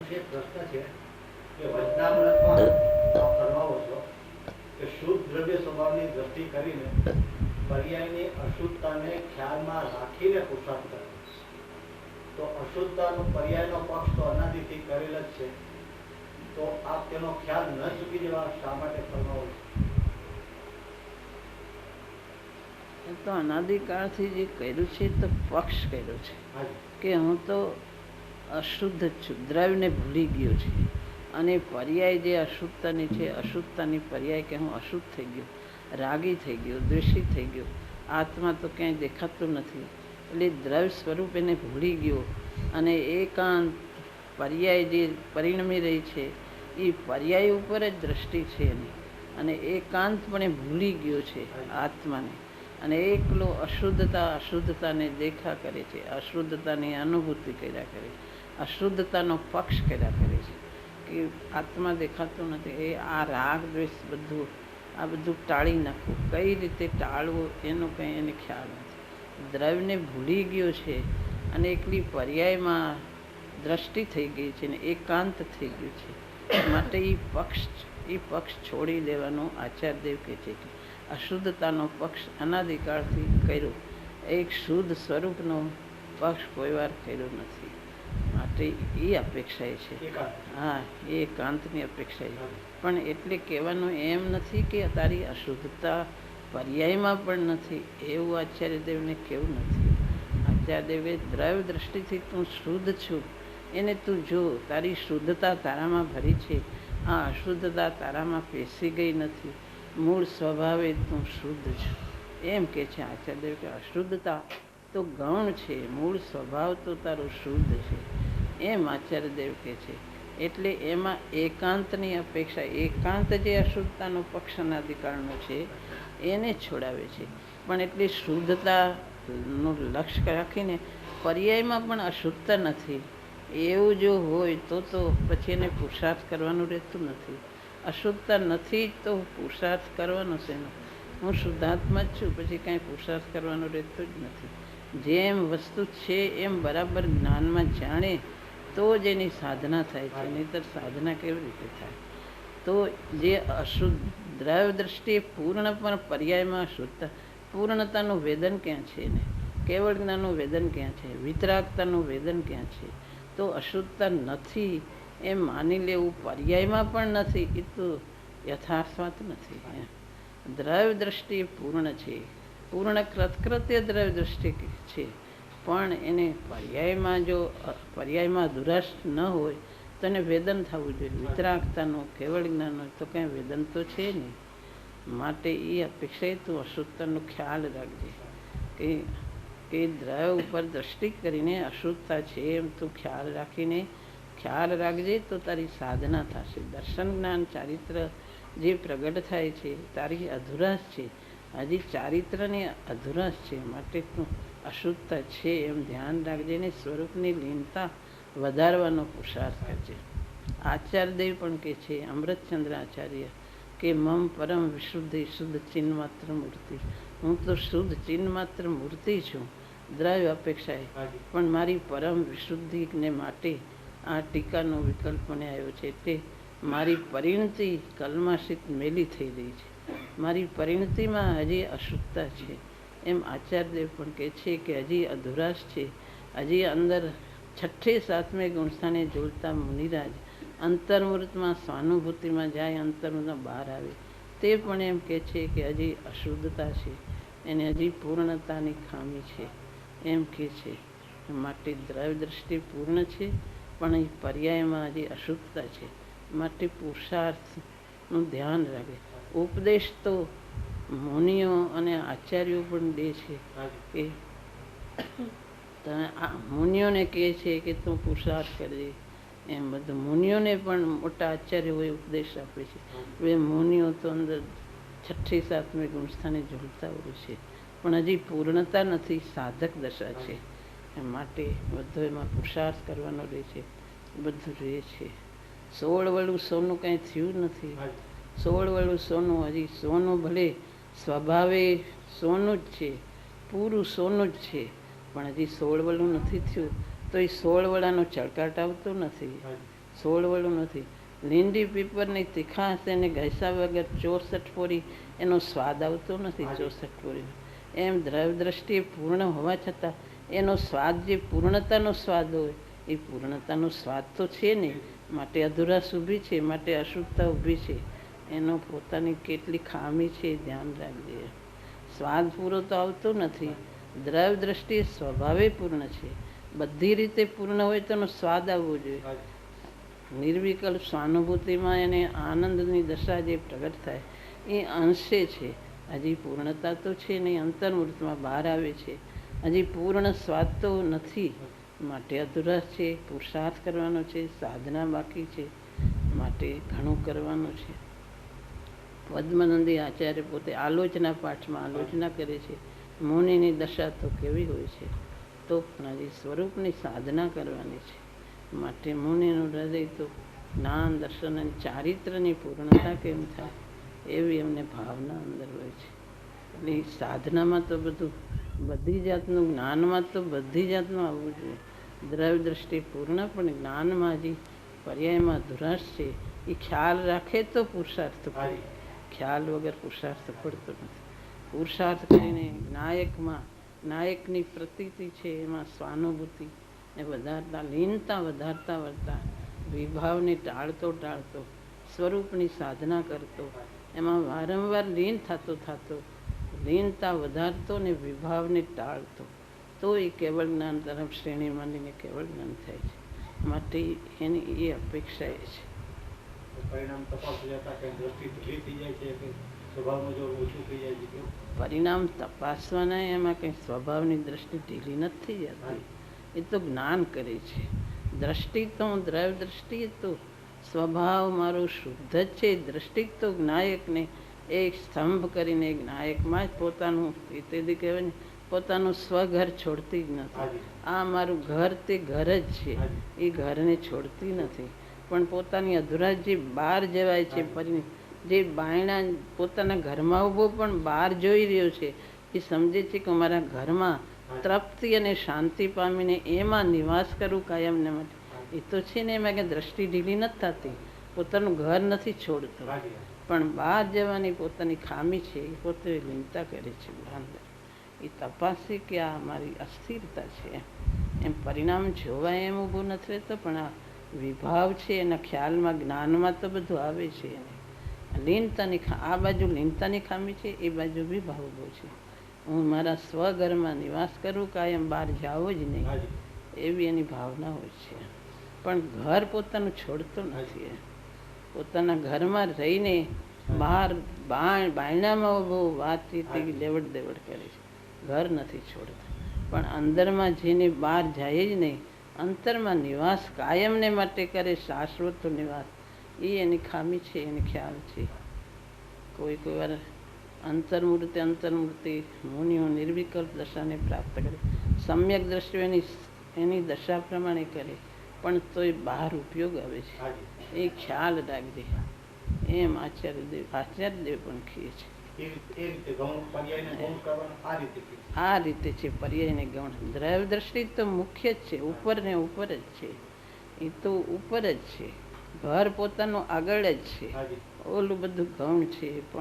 જે પ્રશ્ન છે કે વચનામૃતમાં આપ ફરમાવો છો કે શુદ્ધ દ્રવ્ય સ્વભાવની દ્રષ્ટિ કરીને પર્યાયની અશુદ્ધતાને ખ્યાલમાં રાખીને પુરુષાર્થ કરે. તો અશુદ્ધતાનો પર્યાયનો પક્ષ તો અનાદિથી કરેલ જ છે, તો આપ તેનો ખ્યાલ ન ચૂકી જવા શા માટે ફરમાવો છો? તો અનાદિકાળથી જે કર્યું છે તો પક્ષ કર્યો છે કે હું તો અશુદ્ધ છું, દ્રવ્યને ભૂલી ગયો છે. અને પર્યાય જે અશુદ્ધતાની છે, અશુદ્ધતાની પર્યાય કે હું અશુદ્ધ થઈ ગયો, રાગી થઈ ગયો, દ્વેષી થઈ ગયો, આત્મા તો ક્યાંય દેખાતું નથી, એટલે દ્રવ્ય સ્વરૂપ એને ભૂલી ગયો. અને એકાંત પર્યાય જે પરિણમી રહી છે એ પર્યાય ઉપર જ દ્રષ્ટિ છે એની, અને એકાંતપણે ભૂલી ગયો છે આત્માને. અને એકલો અશુદ્ધતાને દેખા કરે છે, અશુદ્ધતાની અનુભૂતિ કર્યા કરે છે, અશુદ્ધતાનો પક્ષ કર્યા કરે છે કે આત્મા દેખાતો નથી. એ આ રાગ દ્વેષ બધું ટાળી નાખવું, કઈ રીતે ટાળવું એનો કંઈ એને ખ્યાલ નથી. દ્રવ્યને ભૂલી ગયો છે અને એકલી પર્યાયમાં દ્રષ્ટિ થઈ ગઈ છે ને એકાંત થઈ ગયું છે. માટે એ પક્ષ છોડી દેવાનો આચાર્યદેવ કહે છે કે અશુદ્ધતાનો પક્ષ અનાદિકાળથી કર્યો, એક શુદ્ધ સ્વરૂપનો પક્ષ કોઈ વાર કર્યો નથી. માટે એ અપેક્ષા છે. હા, એ એકાંતની અપેક્ષા છે. પણ એટલે કહેવાનું એમ નથી કે તારી અશુદ્ધતા પર્યાયમાં પણ નથી, એવું આચાર્યદેવને કેવું નથી. આચાર્યદેવે દ્રવ્ય દ્રષ્ટિથી તું શુદ્ધ છું એને તું જો, તારી શુદ્ધતા તારામાં ભરી છે, આ અશુદ્ધતા તારામાં પેસી ગઈ નથી, મૂળ સ્વભાવે તું શુદ્ધ છું એમ કે છે આચાર્યદેવ. કે અશુદ્ધતા તો ગૌણ છે, મૂળ સ્વભાવ તો તારો શુદ્ધ છે એમ આચાર્યદેવ કહે છે. એટલે એમાં એકાંતની અપેક્ષા, એકાંત જે અશુદ્ધતાનો પક્ષ અનાદિકાળનો છે એને છોડાવે છે. પણ એટલી શુદ્ધતાનું લક્ષ્ય રાખીને પર્યાયમાં પણ અશુદ્ધતા નથી એવું જો હોય તો પછી એને પુરુષાર્થ કરવાનું રહેતું નથી. અશુદ્ધતા નથી તો પુરુષાર્થ કરવાનો છે એનો. હું શુદ્ધાત્મા જ છું, પછી કાંઈ પુરુષાર્થ કરવાનો રહેતો જ નથી. જેમ વસ્તુ છે એમ બરાબર જ્ઞાનમાં જાણે તો જ એની સાધના થાય છે, નહીંતર સાધના કેવી રીતે થાય? તો જે અશુદ્ધ દ્રવ્ય દ્રષ્ટિએ પૂર્ણ પણ પર્યાયમાં અશુદ્ધતા, પૂર્ણતાનું વેદન ક્યાં છે એને? કેવળ જ્ઞાનનું વેદન ક્યાં છે? વિતરાગતાનું વેદન ક્યાં છે? તો અશુદ્ધતા નથી એમ માની લેવું પર્યાયમાં પણ નથી, એ તો યથાર્થવાત નથી. દ્રવ્ય દ્રષ્ટિ પૂર્ણ છે, પૂર્ણ કૃત્ય દ્રવ્ય દ્રષ્ટિ છે, પણ એને પર્યાયમાં દુરાશ ન હોય તો એને વેદન થવું જોઈએ. વિતરાગતાનું કેવળ જ્ઞાન હોય તો કંઈ વેદન તો છે નહીં. માટે એ અપેક્ષાએ તું અશુદ્ધતાનો ખ્યાલ રાખજે કે દ્રવ્ય ઉપર દ્રષ્ટિ કરીને અશુદ્ધતા છે એમ તું ખ્યાલ રાખજે તો તારી સાધના થશે. દર્શન જ્ઞાન ચારિત્ર જે પ્રગટ થાય છે તારી અધુરાશ છે, હજી ચારિત્રની અધુરાશ છે. માટે તું અશુદ્ધતા છે એમ ધ્યાન રાખજે ને સ્વરૂપની લીનતા વધારવાનો પુરુષાર્થ કરજે. આચાર્યદેવ પણ કહે છે, અમૃતચંદ્ર આચાર્ય કે મમ પરમ વિશુદ્ધિ શુદ્ધ ચિન્હ માત્ર મૂર્તિ, હું તો શુદ્ધ ચિન્હ માત્ર મૂર્તિ છું દ્રવ્ય અપેક્ષાએ, પણ મારી પરમ વિશુદ્ધિને માટે આ ટીકાનો વિકલ્પ મને આવ્યો છે. એટલે મારી પરિણતિ કલ્માશિત મેલી થઈ રહી છે, મારી પરિણતિમાં હજી અશુદ્ધતા છે એમ આચાર્યદેવ પણ કહે છે કે હજી અધુરાશ છે. હજી અંદર 6ઠે 7મે ગુણસ્થાને જોડતા મુનિરાજ અંતર્મૃતમાં સ્વાનુભૂતિમાં જાય, અંતર્મૃતમાં બહાર આવે તે પણ એમ કહે છે કે હજી અશુદ્ધતા છે, એને હજી પૂર્ણતાની ખામી છે એમ કહે છે. માટે દ્રવ્ય દ્રષ્ટિ પૂર્ણ છે પણ એ પર્યાયમાં હજી અશુદ્ધતા છે. માટે પુરુષાર્થનું ધ્યાન રાખે. ઉપદેશ તો મુનિઓ અને આચાર્યો પણ દે છે કે મુનિઓને કહે છે કે તું પુરુષાર્થ કરજે, એમ બધું મુનિઓને પણ મોટા આચાર્યોએ ઉપદેશ આપે છે. હવે મુનિઓ તો અંદર 6ઠે 7મે ગુણસ્થાને ઝૂલતા હોય છે પણ હજી પૂર્ણતા નથી, સાધક દશા છે. માટે બધો એમાં પુરુષાર્થ કરવાનો રહે છે, બધું રહે છે. 16 વળું સોનું કંઈ થયું નથી. 16 વળું સોનું, હજી સોનું ભલે સ્વભાવે સોનું જ છે, પૂરું સોનું જ છે, પણ હજી 16 વળું નથી થયું તો એ 16 વડાનો ચળકાટ આવતો નથી. છોડવડું નથી. લીંડી પીપરની તીખાશ એને ઘસ્યા વગર 64 પોરી એનો સ્વાદ આવતો નથી. 64 પોરીનો એમ દ્રવ્ય દ્રષ્ટિએ પૂર્ણ હોવા છતાં એનો સ્વાદ જે પૂર્ણતાનો સ્વાદ હોય એ પૂર્ણતાનો સ્વાદ તો છે નહીં, માટે અધુરાશ ઊભી છે, માટે અશુદ્ધતા ઊભી છે. એનો પોતાની કેટલી ખામી છે એ ધ્યાન રાખજે. સ્વાદ પૂરો તો આવતો નથી. દ્રવ્ય દ્રષ્ટિએ સ્વભાવે પૂર્ણ છે. બધી રીતે પૂર્ણ હોય તો એનો સ્વાદ આવવો જોઈએ. નિર્વિકલ્પ સ્વાનુભૂતિમાં એને આનંદની દશા જે પ્રગટ થાય એ અંશે છે. હજી પૂર્ણતા તો છે નહીં, અંતર્મૂર્તમાં બહાર આવે છે. હજી પૂર્ણ સ્વાદ તો નથી, માટે અધુરાશ છે. પુરુષાર્થ કરવાનો છે, સાધના બાકી છે, માટે ઘણું કરવાનું છે. પદ્મનંદી આચાર્ય પોતે આલોચના પાઠમાં આલોચના કરે છે, મુનિની દશા તો કેવી હોય છે. તો પણ હજી સ્વરૂપની સાધના કરવાની છે. માટે મુનિનું હૃદય તો જ્ઞાન દર્શન અને ચારિત્રની પૂર્ણતા કેમ થાય એવી એમને ભાવના અંદર હોય છે. એટલે સાધનામાં તો બધું બધી જાતનું, જ્ઞાનમાં તો બધી જાતનું આવવું જોઈએ. દ્રવ્ય દ્રષ્ટિ પૂર્ણ, પણ જ્ઞાનમાં હજી પર્યાયમાં અધુરાશ છે. એ ખ્યાલ રાખે તો પુરુષાર્થ પડે. ખ્યાલ વગર પુરુષાર્થ પડતો નથી. પુરુષાર્થ કરીને નાયકની પ્રતીતિ છે એમાં સ્વાનુભૂતિ ને વધારતા, લીનતા વધારતા વધતા, વિભાવને ટાળતો સ્વરૂપની સાધના કરતો, એમાં વારંવાર લીન થતો લીનતા વધારતો ને વિભાવને ટાળતો, તો એ કેવળ જ્ઞાન તરફ શ્રેણી માંડીને કેવળ જ્ઞાન થાય છે. માટે એની એ અપેક્ષા એ છે. પરિણામ તપાસી જતા કઈ દ્રષ્ટિ ઢીલી થઈ જાય છે કે સ્વભાવમાં જો ઓછું થઈ જાય છે? પરિણામ તપાસવાના એમાં કંઈ સ્વભાવની દ્રષ્ટિ ઢીલી નથી થઈ જતી. એ તો જ્ઞાન કરે છે. દ્રષ્ટિ તો દ્રવ્ય દ્રષ્ટિ તો સ્વભાવ મારો શુદ્ધ જ છે. દ્રષ્ટિ તો જ્ઞાયકને એક સ્તંભ કરીને જ્ઞાયકમાં જ પોતાનું તેથી કહેવાય ને, પોતાનું સ્વઘર છોડતી જ નથી. આ મારું ઘર તે ઘર જ છે, એ ઘરને છોડતી નથી. પણ પોતાની અધુરાશ જે બહાર જવાય છે, જે બાયણા પોતાના ઘરમાં ઊભો પણ બહાર જોઈ રહ્યો છે, એ સમજે છે કે મારા ઘરમાં તૃપ્તિ અને શાંતિ પામીને એમાં નિવાસ કરું કાયમને માટે. એ તો છે ને, એમાં કે દ્રષ્ટિ ઢીલી નથી થતી, પોતાનું ઘર નથી છોડતો, પણ બહાર જવાની પોતાની ખામી છે એ પોતે લીનતા કરે છે. અંદર એ તપાસે કે આ મારી અસ્થિરતા છે. એમ પરિણામ જોવાય એમ ઊભું નથી રહેતો, પણ આ વિભાવ છે એના ખ્યાલમાં, જ્ઞાનમાં તો બધું આવે છે. એને લીનતાની આ બાજુ લીનતાની ખામી છે, એ બાજુ વિભાવ ઊભો છે. હું મારા સ્વઘરમાં નિવાસ કરું, કાયમ બહાર જાવો જ નહીં, એવી એની ભાવના હોય છે. પણ ઘર પોતાનું છોડતો નથી. પોતાના ઘરમાં રહીને બહાર બાયણામાં ઊભો વાતચીત લેવડ દેવડ કરે છે, ઘર નથી છોડતા. પણ અંદરમાં જઈને બહાર જાય જ નહીં, અંતરમાં નિવાસ કાયમને માટે કરે, શાશ્વત નિવાસ. એ એની ખામી છે, એને ખ્યાલ છે. કોઈ વાર અંતર્મૂર્તિ મુનિઓ નિર્વિકલ્પ દશાને પ્રાપ્ત કરે, સમ્યક દ્રષ્ટિ એની દશા પ્રમાણે કરે, પણ તો એ બહાર ઉપયોગ આવે છે. એ ખ્યાલ રાખજે. એમ આચાર્યદેવ પણ કહે છે. આ રીતે છે પર્યાયને ગૌણ. દ્રવ્ય દ્રષ્ટિ તો મુખ્ય જ છે, ઉપર ને ઉપર જ છે. એ તો ઉપર જ છે. ઘર પોતાનું આગળ જ છે, ઓલું બધું ગૌણ છે.